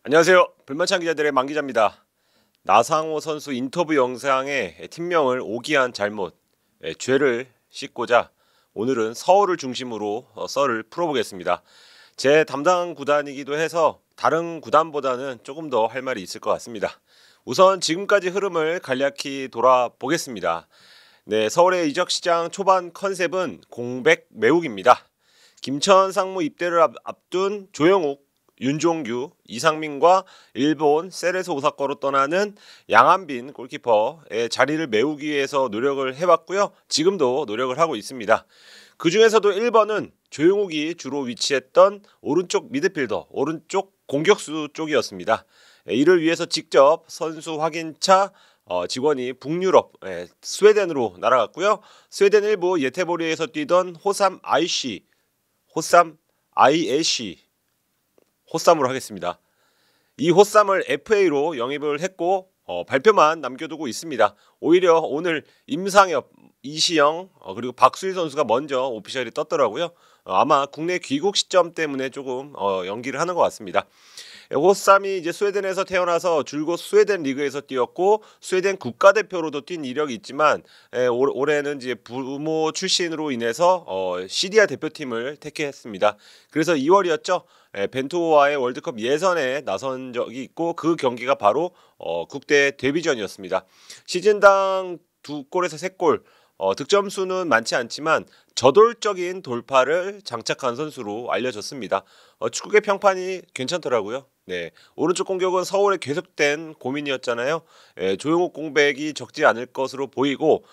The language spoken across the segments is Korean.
안녕하세요. 불만찬 기자들의 만 기자입니다. 나상호 선수 인터뷰 영상에 팀명을 오기한 잘못, 죄를 씻고자 오늘은 서울을 중심으로 썰을 풀어보겠습니다. 제 담당 구단이기도 해서 다른 구단보다는 조금 더 할 말이 있을 것 같습니다. 우선 지금까지 흐름을 간략히 돌아보겠습니다. 네, 서울의 이적 시장 초반 컨셉은 공백 메우기입니다. 김천 상무 입대를 앞둔 조영욱, 윤종규, 이상민과 일본 세레소 오사카로 떠나는 양한빈 골키퍼의 자리를 메우기 위해서 노력을 해왔고요. 지금도 노력을 하고 있습니다. 그 중에서도 1번은 조영욱이 주로 위치했던 오른쪽 미드필더, 오른쪽 공격수 쪽이었습니다. 이를 위해서 직접 선수 확인차 직원이 북유럽 스웨덴으로 날아갔고요. 스웨덴 일부 예테보리에서 뛰던 호삼 아이에시 호삼으로 하겠습니다. 이 호삼을 FA로 영입을 했고 발표만 남겨두고 있습니다. 오히려 오늘 임상엽, 이시영 그리고 박수일 선수가 먼저 오피셜이 떴더라고요. 아마 국내 귀국 시점 때문에 조금 연기를 하는 것 같습니다. 호삼이 이제 스웨덴에서 태어나서 줄곧 스웨덴 리그에서 뛰었고 스웨덴 국가대표로도 뛴 이력이 있지만 올해는 이제 부모 출신으로 인해서 시리아 대표팀을 택했습니다. 그래서 2월이었죠. 벤투호와의 월드컵 예선에 나선 적이 있고 그 경기가 바로 국대 데뷔전이었습니다. 시즌당 2골에서 3골, 득점 수는 많지 않지만 저돌적인 돌파를 장착한 선수로 알려졌습니다. 축구계 평판이 괜찮더라고요. 네, 오른쪽 공격은 서울의 계속된 고민이었잖아요. 조용욱 공백이 적지 않을 것으로 보이고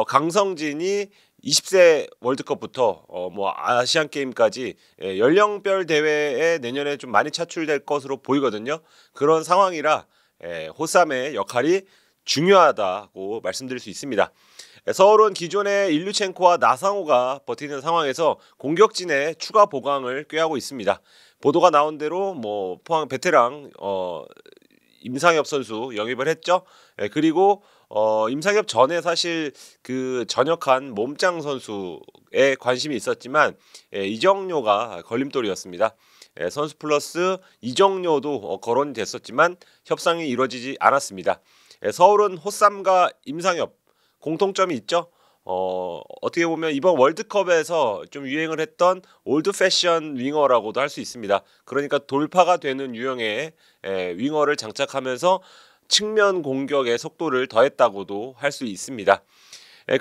강성진이 20세 월드컵부터 뭐 아시안 게임까지 연령별 대회에 내년에 좀 많이 차출될 것으로 보이거든요. 그런 상황이라 호삼의 역할이 중요하다고 말씀드릴 수 있습니다. 서울은 기존의 일류첸코와 나상호가 버티는 상황에서 공격진의 추가 보강을 꾀하고 있습니다. 보도가 나온 대로 뭐 포항 베테랑 임상엽 선수 영입을 했죠. 그리고 임상엽 전에 사실 그 전역한 몸짱 선수에 관심이 있었지만 이정료가 걸림돌이었습니다. 선수 플러스 이정료도 거론이 됐었지만 협상이 이루어지지 않았습니다. 서울은 호삼과 임상엽 공통점이 있죠. 어떻게 보면 이번 월드컵에서 좀 유행을 했던 올드 패션 윙어라고도 할 수 있습니다. 그러니까 돌파가 되는 유형의 윙어를 장착하면서 측면 공격의 속도를 더했다고도 할 수 있습니다.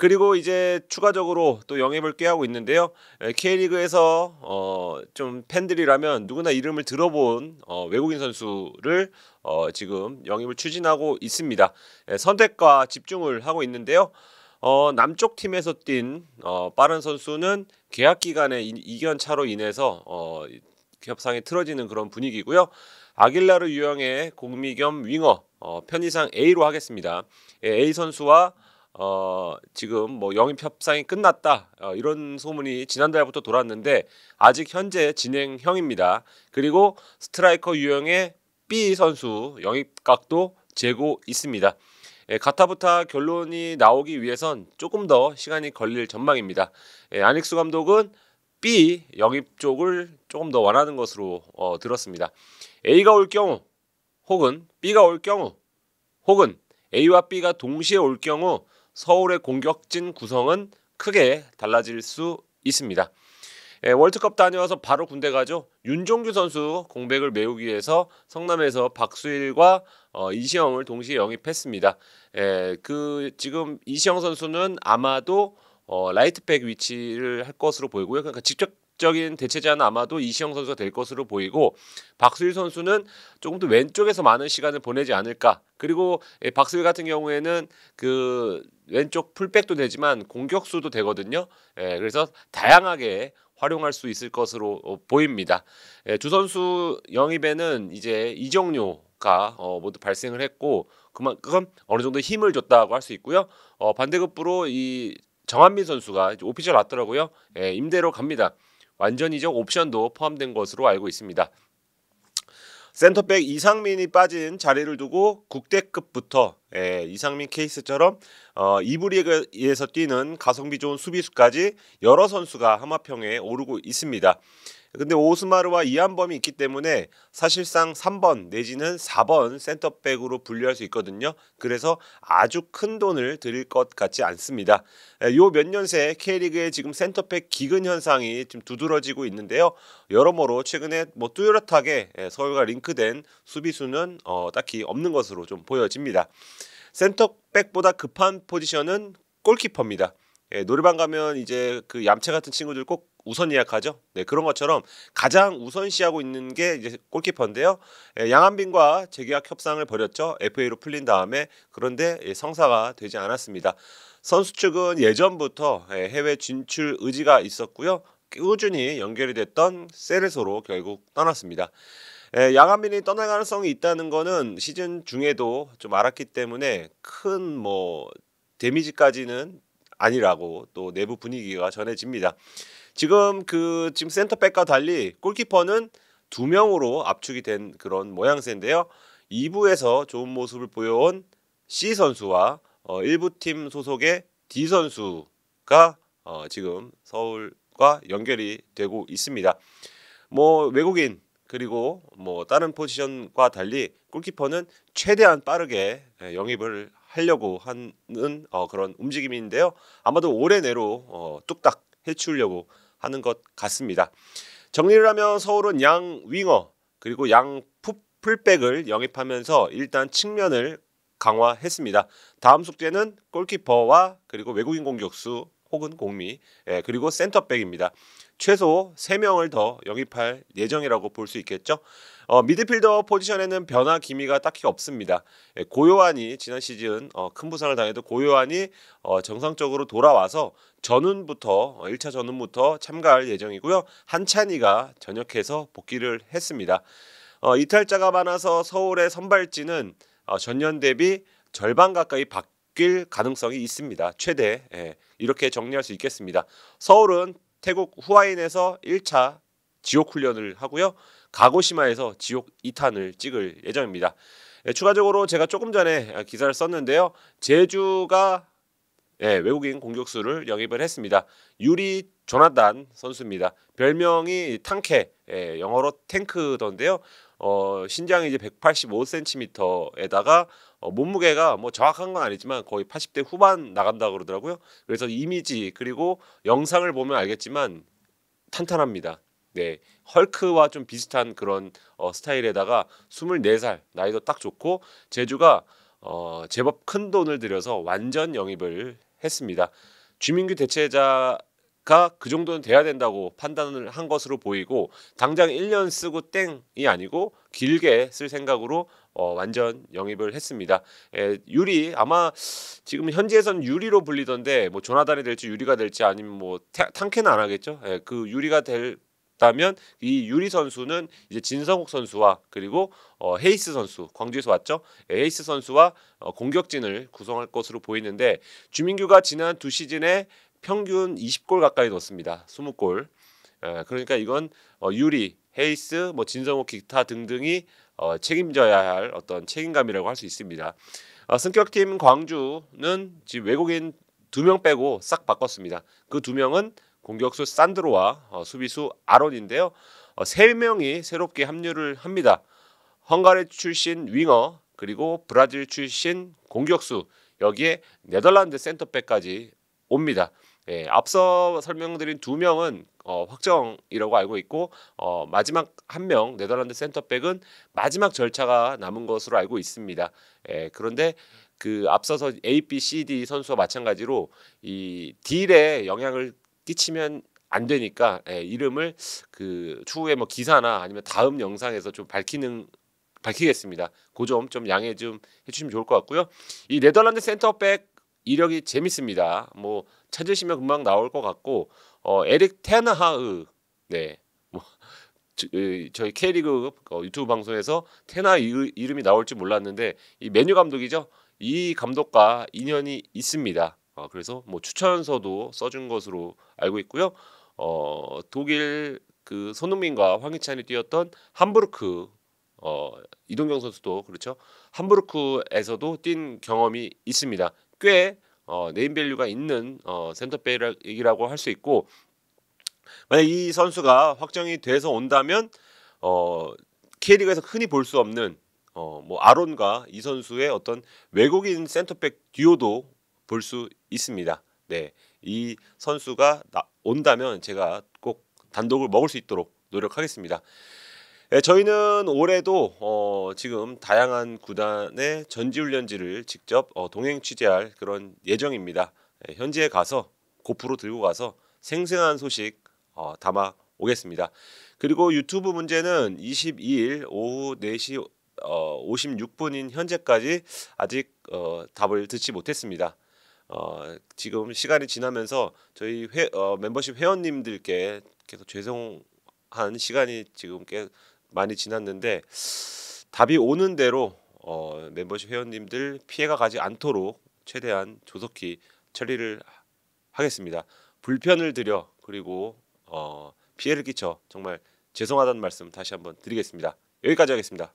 그리고 이제 추가적으로 또 영입을 꾀하고 있는데요. K리그에서 좀 팬들이라면 누구나 이름을 들어본 외국인 선수를 지금 영입을 추진하고 있습니다. 선택과 집중을 하고 있는데요. 남쪽 팀에서 뛴 빠른 선수는 계약 기간의 이견 차로 인해서 협상이 틀어지는 그런 분위기고요. 아길라르 유형의 공미 겸 윙어 편의상 A로 하겠습니다. A 선수와 지금 뭐 영입 협상이 끝났다 이런 소문이 지난달부터 돌았는데 아직 현재 진행형입니다. 그리고 스트라이커 유형의 B 선수 영입각도 재고 있습니다. 가타부타 결론이 나오기 위해선 조금 더 시간이 걸릴 전망입니다. 안익수 감독은 B 영입 쪽을 조금 더 원하는 것으로 들었습니다. A가 올 경우 혹은 B가 올 경우 혹은 A와 B가 동시에 올 경우 서울의 공격진 구성은 크게 달라질 수 있습니다. 월드컵 다녀와서 바로 군대 가죠. 윤종규 선수 공백을 메우기 위해서 성남에서 박수일과 이시영을 동시에 영입했습니다. 그 지금 이시영 선수는 아마도 라이트백 위치를 할 것으로 보이고요. 그러니까 직접적인 대체자는 아마도 이시영 선수가 될 것으로 보이고 박수일 선수는 조금 더 왼쪽에서 많은 시간을 보내지 않을까. 그리고 박수일 같은 경우에는 그 왼쪽 풀백도 되지만 공격수도 되거든요. 그래서 다양하게 활용할 수 있을 것으로 보입니다. 두 선수 영입에는 이제 이정료가 모두 발생을 했고 그만큼 어느 정도 힘을 줬다고 할 수 있고요. 반대급부로 이 정한민 선수가 오피셜 났더라고요. 임대로 갑니다. 완전 이적 옵션도 포함된 것으로 알고 있습니다. 센터백 이상민이 빠진 자리를 두고 국대급부터 이상민 케이스처럼 2부 리그에서 뛰는 가성비 좋은 수비수까지 여러 선수가 하마평에 오르고 있습니다. 근데 오스마르와 이한범이 있기 때문에 사실상 3번 내지는 4번 센터백으로 분류할 수 있거든요. 그래서 아주 큰 돈을 들일 것 같지 않습니다. 요 몇 년 새 K리그의 지금 센터백 기근 현상이 좀 두드러지고 있는데요. 여러모로 최근에 뭐 뚜렷하게 서울과 링크된 수비수는 딱히 없는 것으로 좀 보여집니다. 센터백보다 급한 포지션은 골키퍼입니다. 노래방 가면 이제 그 얌체 같은 친구들 꼭 우선 예약하죠. 네, 그런 것처럼 가장 우선시하고 있는 게 이제 골키퍼인데요. 양한빈과 재계약 협상을 벌였죠. FA로 풀린 다음에. 그런데 성사가 되지 않았습니다. 선수 측은 예전부터 해외 진출 의지가 있었고요. 꾸준히 연결이 됐던 세레소로 결국 떠났습니다. 양한빈이 떠날 가능성이 있다는 거는 시즌 중에도 좀 알았기 때문에 큰 뭐 데미지까지는 아니라고 또 내부 분위기가 전해집니다. 지금 센터백과 달리 골키퍼는 두 명으로 압축이 된 그런 모양새인데요. 2부에서 좋은 모습을 보여온 C 선수와 1부 팀 소속의 D 선수가 지금 서울과 연결이 되고 있습니다. 뭐 외국인 그리고 뭐 다른 포지션과 달리 골키퍼는 최대한 빠르게 영입을 하려고 하는 그런 움직임인데요. 아마도 올해 내로 뚝딱 해치우려고 하는 것 같습니다. 정리를 하면 서울은 양 윙어 그리고 양 풀백을 영입하면서 일단 측면을 강화했습니다. 다음 숙제는 골키퍼와 그리고 외국인 공격수 혹은 공미 그리고 센터백입니다. 최소 3명을 더 영입할 예정이라고 볼 수 있겠죠. 미드필더 포지션에는 변화 기미가 딱히 없습니다. 고요한이 지난 시즌 큰 부상을 당해도 고요한이 정상적으로 돌아와서 1차 전운부터 참가할 예정이고요. 한찬이가 전역해서 복귀를 했습니다. 이탈자가 많아서 서울의 선발진은 전년 대비 절반 가까이 바뀔 가능성이 있습니다. 최대 이렇게 정리할 수 있겠습니다. 서울은 태국 후아인에서 1차 지옥 훈련을 하고요. 가고시마에서 지옥 2탄을 찍을 예정입니다. 추가적으로 제가 조금 전에 기사를 썼는데요. 제주가 외국인 공격수를 영입을 했습니다. 유리 조나단 선수입니다. 별명이 탕케, 영어로 탱크던데요. 신장이 이제 185cm에다가 몸무게가 뭐 정확한 건 아니지만 거의 80대 후반 나간다 그러더라고요. 그래서 이미지 그리고 영상을 보면 알겠지만 탄탄합니다. 네, 헐크와 좀 비슷한 그런 스타일에다가 24살 나이도 딱 좋고 제주가 제법 큰 돈을 들여서 완전 영입을 했습니다. 주민규 대체자가 그 정도는 돼야 된다고 판단을 한 것으로 보이고 당장 1년 쓰고 땡이 아니고 길게 쓸 생각으로 완전 영입을 했습니다. 유리 아마 지금 현지에서는 유리로 불리던데 뭐 조나단이 될지 유리가 될지 아니면 뭐 탕캐는 안 하겠죠. 그 유리가 다면 이 유리 선수는 이제 진성욱 선수와 그리고 헤이스 선수 광주에서 왔죠. 헤이스 선수와 공격진을 구성할 것으로 보이는데 주민규가 지난 두 시즌에 평균 20골 가까이 넣었습니다. 20골. 그러니까 이건 유리, 헤이스, 뭐 진성욱 기타 등등이 책임져야 할 어떤 책임감이라고 할 수 있습니다. 승격팀 광주는 지금 외국인 2명 빼고 싹 바꿨습니다. 그 2명은 공격수 산드로와 수비수 아론인데요. 3명이 새롭게 합류를 합니다. 헝가리 출신 윙어 그리고 브라질 출신 공격수 여기에 네덜란드 센터백까지 옵니다. 앞서 설명드린 2명은 확정이라고 알고 있고 마지막 1명 네덜란드 센터백은 마지막 절차가 남은 것으로 알고 있습니다. 그런데 그 앞서서 A, B, C, D 선수와 마찬가지로 이 딜에 영향을 끼치면 안 되니까 이름을 그 추후에 뭐 기사나 아니면 다음 영상에서 좀 밝히겠습니다. 그 점 좀 양해 좀 해주시면 좋을 것 같고요. 이 네덜란드 센터백 이력이 재밌습니다. 뭐 찾으시면 금방 나올 것 같고 에릭 테나하흐 뭐 저희 K리그 유튜브 방송에서 테나 이름이 나올 줄 몰랐는데 이 메뉴 감독이죠. 이 감독과 인연이 있습니다. 그래서 뭐 추천서도 써준 것으로 알고 있고요. 독일 그 손흥민과 황희찬이 뛰었던 함부르크 이동경 선수도 그렇죠. 함부르크에서도 뛴 경험이 있습니다. 꽤 네임밸류가 있는 센터백이라고 할 수 있고 만약 이 선수가 확정이 돼서 온다면 K리그에서 흔히 볼 수 없는 뭐 아론과 이 선수의 어떤 외국인 센터백 듀오도 볼 수 있습니다. 네, 이 선수가 온다면 제가 꼭 단독을 먹을 수 있도록 노력하겠습니다. 네, 저희는 올해도 지금 다양한 구단의 전지훈련지를 직접 동행 취재할 그런 예정입니다. 네, 현지에 가서 고프로 들고 가서 생생한 소식 담아 오겠습니다. 그리고 유튜브 문제는 22일 오후 4시 56분인 현재까지 아직 답을 듣지 못했습니다. 지금 시간이 지나면서 저희 멤버십 회원님들께 계속 죄송한 시간이 지금 꽤 많이 지났는데 답이 오는 대로 멤버십 회원님들 피해가 가지 않도록 최대한 조속히 처리를 하겠습니다. 불편을 드려 그리고 피해를 끼쳐 정말 죄송하다는 말씀 다시 한번 드리겠습니다. 여기까지 하겠습니다.